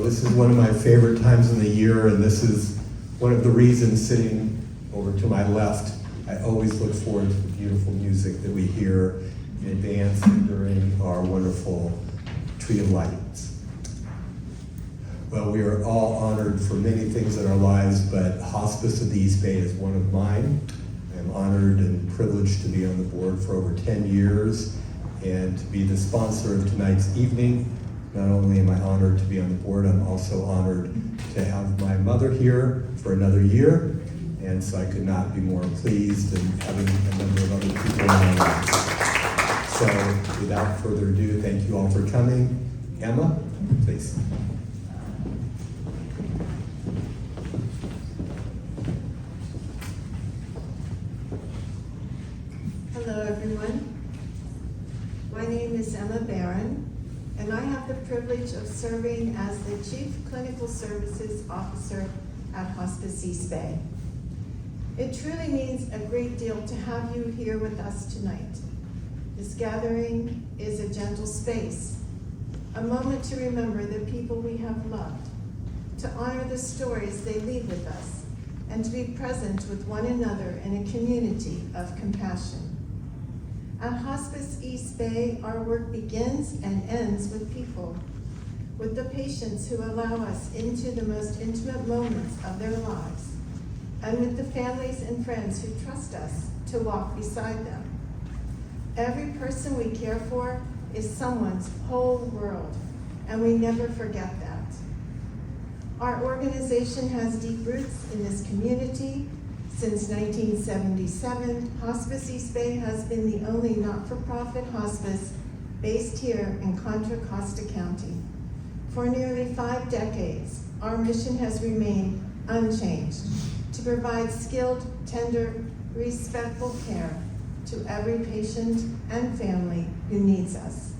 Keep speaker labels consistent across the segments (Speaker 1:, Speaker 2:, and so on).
Speaker 1: Well, this is one of my favorite times in the year, and this is one of the reasons, sitting over to my left, I always look forward to the beautiful music that we hear in advance and during our wonderful Tree of Lights. Well, we are all honored for many things in our lives, but Hospice of the East Bay is one of mine. I am honored and privileged to be on the board for over 10 years and to be the sponsor of tonight's evening. Not only am I honored to be on the board, I'm also honored to have my mother here for another year, and so I could not be more pleased in having a number of other people in my life. So without further ado, thank you all for coming. Emma, please.
Speaker 2: Hello everyone. My name is Emma Barron, and I have the privilege of serving as the Chief Clinical Services Officer at Hospice East Bay. It truly means a great deal to have you here with us tonight. This gathering is a gentle space, a moment to remember the people we have loved, to honor the stories they leave with us, and to be present with one another in a community of compassion. At Hospice East Bay, our work begins and ends with people, with the patients who allow us into the most intimate moments of their lives, and with the families and friends who trust us to walk beside them. Every person we care for is someone's whole world, and we never forget that. Our organization has deep roots in this community. Since 1977, Hospice East Bay has been the only not-for-profit hospice based here in Contra Costa County. For nearly 5 decades, our mission has remained unchanged, to provide skilled, tender, respectful care to every patient and family who needs us.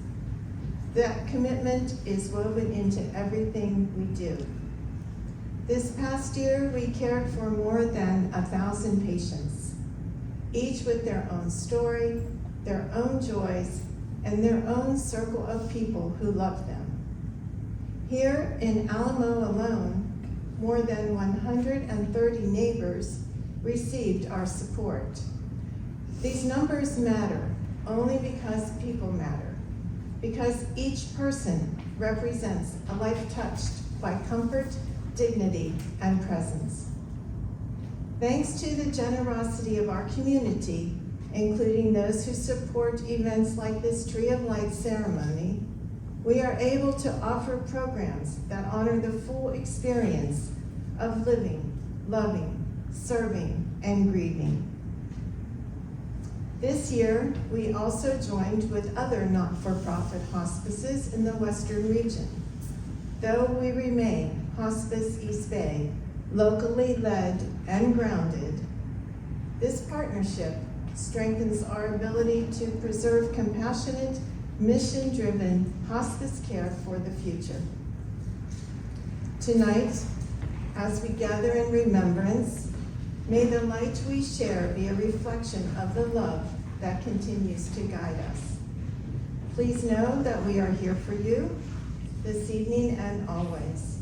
Speaker 2: That commitment is woven into everything we do. This past year, we cared for more than 1,000 patients, each with their own story, their own joys, and their own circle of people who love them. Here in Alamo alone, more than 130 neighbors received our support. These numbers matter only because people matter, because each person represents a life touched by comfort, dignity, and presence. Thanks to the generosity of our community, including those who support events like this Tree of Light ceremony, we are able to offer programs that honor the full experience of living, loving, serving, and grieving. This year, we also joined with other not-for-profit hospices in the Western region. Though we remain Hospice East Bay, locally led and grounded, this partnership strengthens our ability to preserve compassionate, mission-driven hospice care for the future. Tonight, as we gather in remembrance, may the light we share be a reflection of the love that continues to guide us. Please know that we are here for you this evening and always.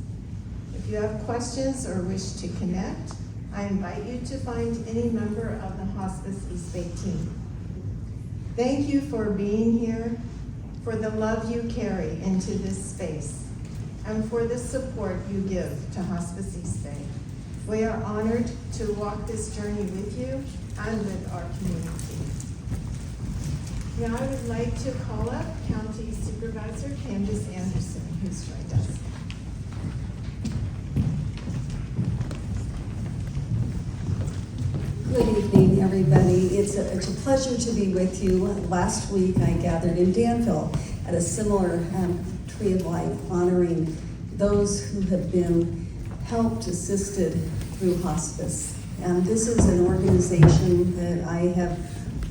Speaker 2: If you have questions or wish to connect, I invite you to find any member of the Hospice East Bay team. Thank you for being here, for the love you carry into this space, and for the support you give to Hospice East Bay. We are honored to walk this journey with you and with our community. Now I would like to call up County Supervisor Candace Anderson, who's joined us.
Speaker 3: Good evening, everybody. It's a pleasure to be with you. Last week, I gathered in Danville at a similar Tree of Light, honoring those who have been helped, assisted through hospice. And this is an organization that I have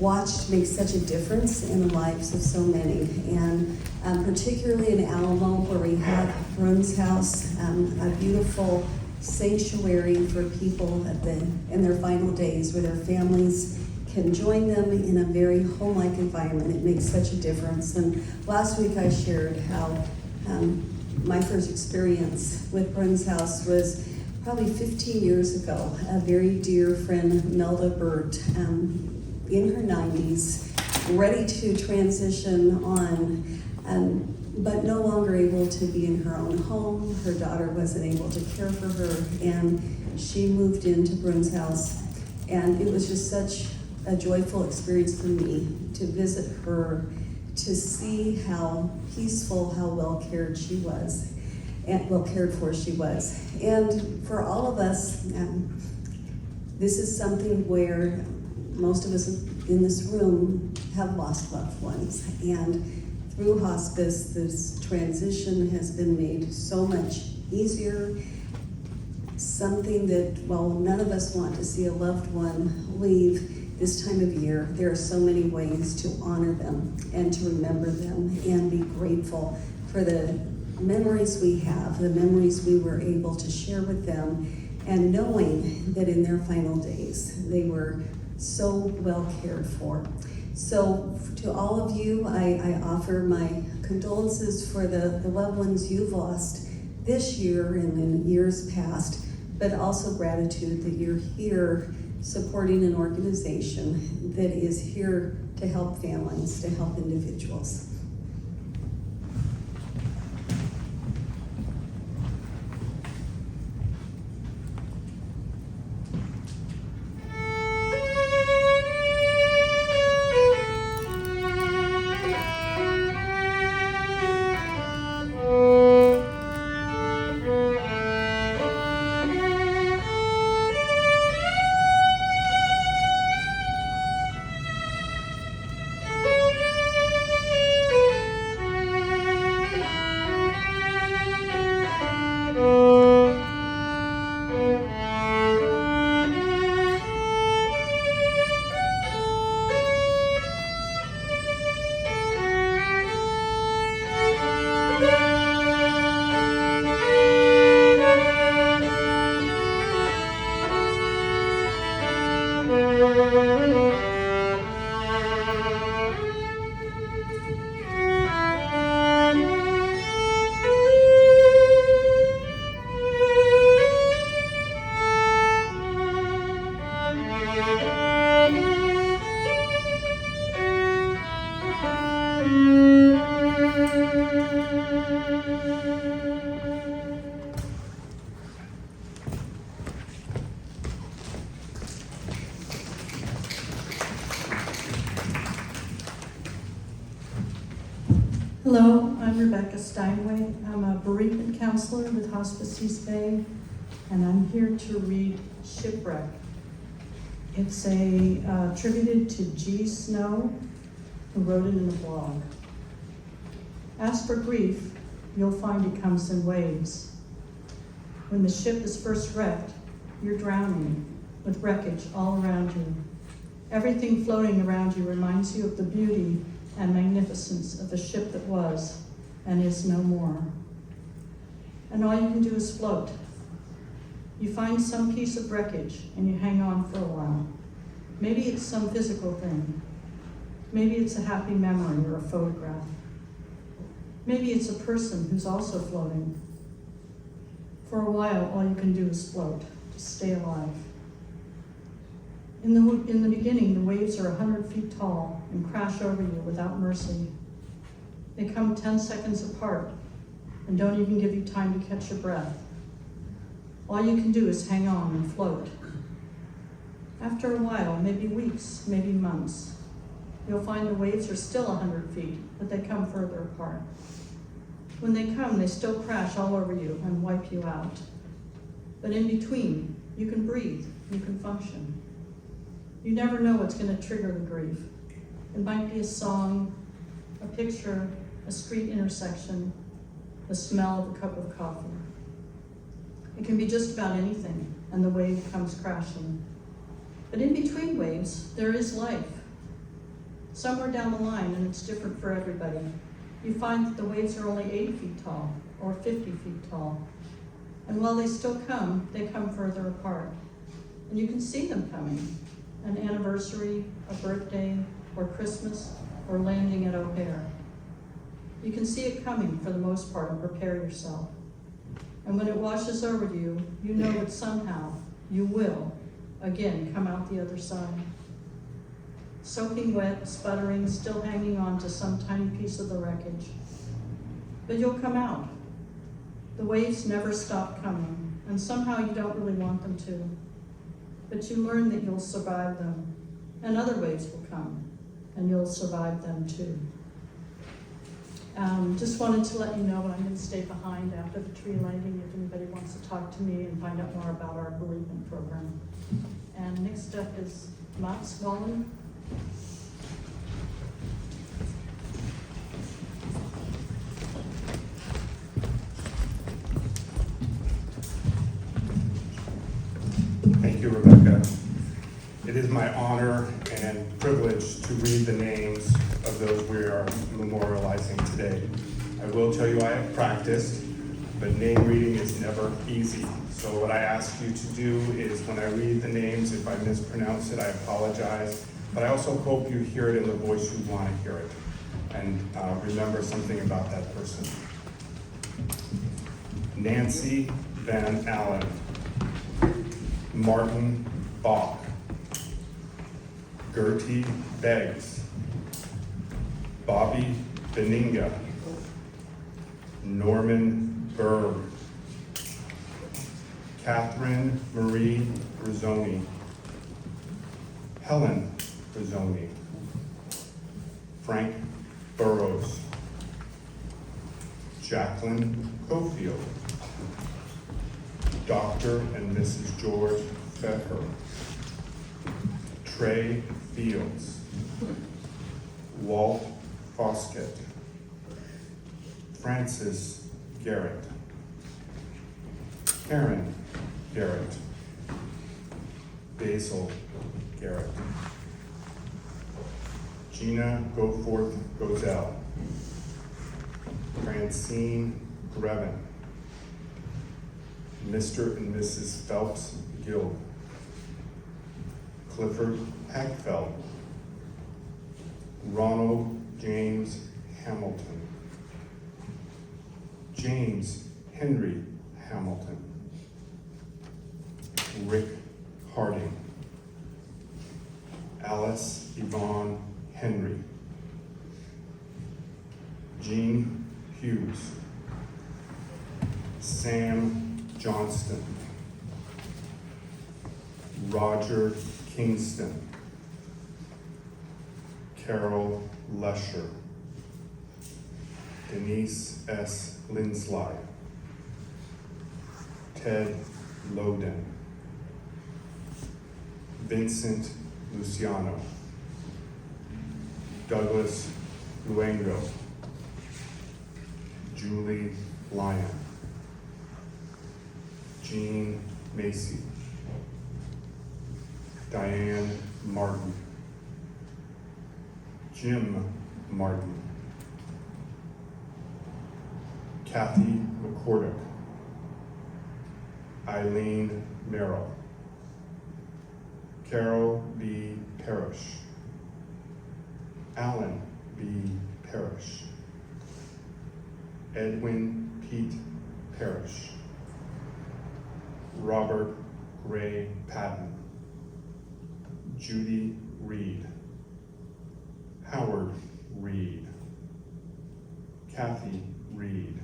Speaker 3: watched make such a difference in the lives of so many. And particularly in Alamo, where we have Bruns House, a beautiful sanctuary for people in their final days, where their families can join them in a very home-like environment. It makes such a difference. And last week I shared how my first experience with Bruns House was probably 15 years ago. A very dear friend, Melda Burt, in her 90s, ready to transition on, but no longer able to be in her own home. Her daughter wasn't able to care for her, and she moved into Bruns House. And it was just such a joyful experience for me to visit her, to see how peaceful, how well cared she was, and well cared for she was. And for all of us, this is something where most of us in this room have lost loved ones. And through hospice, this transition has been made so much easier. Something that, while none of us want to see a loved one leave this time of year, there are so many ways to honor them and to remember them and be grateful for the memories we have, the memories we were able to share with them, and knowing that in their final days, they were so well cared for. So to all of you, I offer my condolences for the loved ones you've lost this year and in years past, but also gratitude that you're here supporting an organization that is here to help families, to help individuals.
Speaker 4: Hello, I'm Rebecca Steinway. I'm a bereavement counselor with Hospice East Bay, and I'm here to read Shipwreck. It's attributed to G. Snow, who wrote it in a blog. As for grief, you'll find it comes in waves. When the ship is first wrecked, you're drowning with wreckage all around you. Everything floating around you reminds you of the beauty and magnificence of the ship that was and is no more. And all you can do is float. You find some piece of wreckage and you hang on for a while. Maybe it's some physical thing. Maybe it's a happy memory or a photograph. Maybe it's a person who's also floating. For a while, all you can do is float, to stay alive. In the beginning, the waves are 100 feet tall and crash over you without mercy. They come 10 seconds apart and don't even give you time to catch your breath. All you can do is hang on and float. After a while, maybe weeks, maybe months, you'll find the waves are still 100 feet, but they come further apart. When they come, they still crash all over you and wipe you out. But in between, you can breathe, you can function. You never know what's going to trigger the grief. It might be a song, a picture, a street intersection, the smell of a cup of coffee. It can be just about anything, and the wave comes crashing. But in between waves, there is life. Somewhere down the line, and it's different for everybody, you find that the waves are only 80 feet tall or 50 feet tall. And while they still come, they come further apart. And you can see them coming. An anniversary, a birthday, or Christmas, or landing at O'Hare. You can see it coming for the most part and prepare yourself. And when it washes over you, you know that somehow you will, again, come out the other side. Soaking wet, sputtering, still hanging on to some tiny piece of the wreckage. But you'll come out. The waves never stop coming, and somehow you don't really want them to. But you learn that you'll survive them, and other waves will come, and you'll survive them too. Just wanted to let you know I'm going to stay behind after the tree lighting if anybody wants to talk to me and find out more about our bereavement program. And next up is Mats Wallen.
Speaker 5: Thank you, Rebecca. It is my honor and privilege to read the names of those we are memorializing today. I will tell you I have practiced, but name reading is never easy. So what I ask you to do is when I read the names, if I mispronounce it, I apologize. But I also hope you hear it in the voice you want to hear it and remember something about that person. Nancy Van Allen, Martin Bach, Gertie Beggs, Bobby Beninga, Norman Berg, Catherine Marie Rizzoni, Helen Rizzoni, Frank Burrows, Jacqueline Cofield, Dr. and Mrs. George Becker, Trey Fields, Walt Foskett, Francis Garrett, Karen Garrett, Basil Garrett, Gina Goforth Gozell, Francine Grevin, Mr. and Mrs. Phelps Guild, Clifford Hagfeld, Ronald James Hamilton, James Henry Hamilton, Rick Harding, Alice Yvonne Henry, Jean Hughes, Sam Johnston, Roger Kingston, Carol Lesher, Denise S. Linsley, Ted Loden, Vincent Luciano, Douglas Luengo, Julie Lyon, Jean Macy, Diane Martin, Jim Martin, Kathy McCordick, Eileen Merrill, Carol B. Parrish, Alan B. Parrish, Edwin Pete Parrish, Robert Gray Patton, Judy Reed, Howard Reed, Kathy Reed,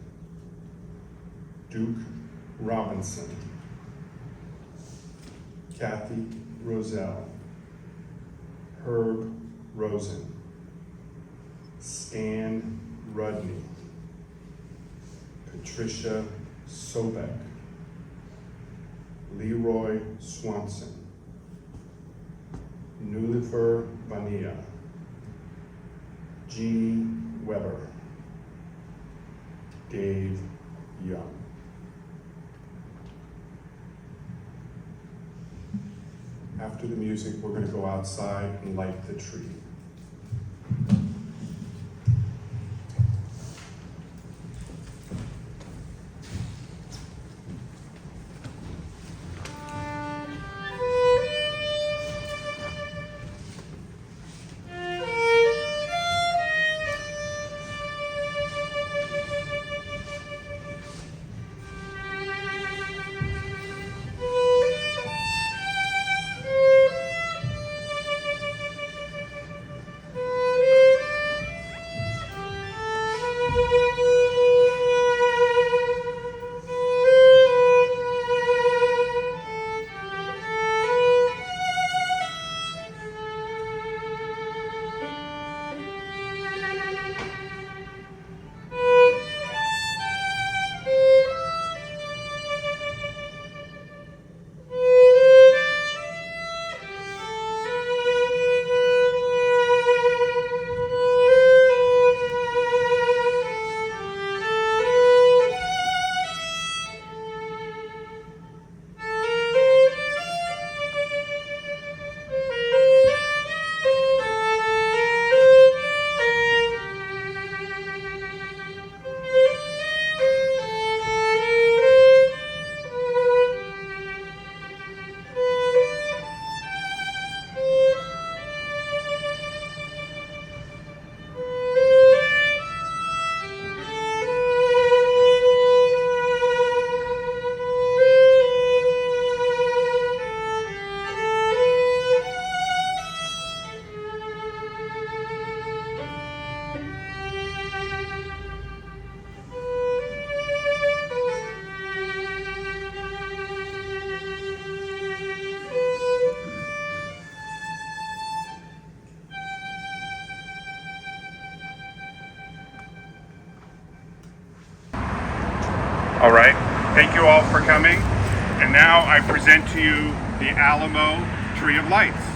Speaker 5: Duke Robinson, Kathy Roselle, Herb Rosen, Stan Rudney, Patricia Sobek, Leroy Swanson, Nulifer Vania, Jeannie Weber, Dave Young. After the music, we're going to go outside and light the tree. All right, thank you all for coming. And now I present to you the Alamo Tree of Lights.